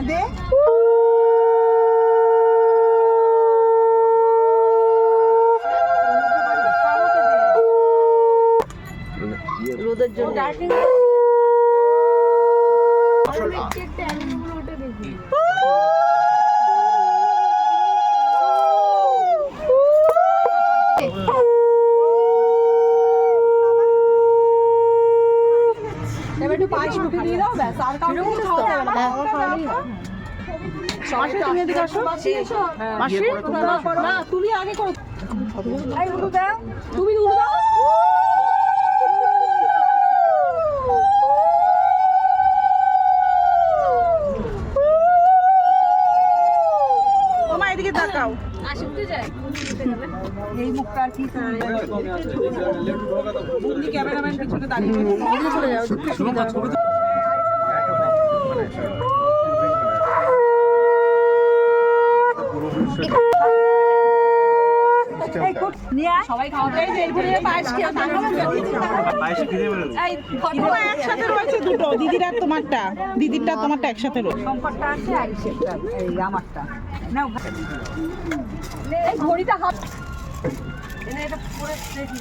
দে রোদের জন্য এবার একটু পায়েস মুখে দিয়ে দাও ব্যাস আর কাউকে কিছু খাওয়াতে হবে না সবাই তো তুমি এদিকে আসো মাসি না তুমি আগে করো এই উড়ু দাও তুমি উড়ু দাও ওমা এদিকে তাকাও আসতে যায় এই মুখটা আর কি তুমি ক্যামেরাম্যান পিছনে দাঁড়িয়ে এদিকে চলে যাও সবাই খাওয়াতে একসাথে রয়েছে দুটো দিদির আর তোমারটা দিদিরটা তোমারটা একসাথে রয়েছে সম্পদটা আছে আর সেটা এই আমারটা নাও এই ঘড়িটা হাত এটা পরে দেখি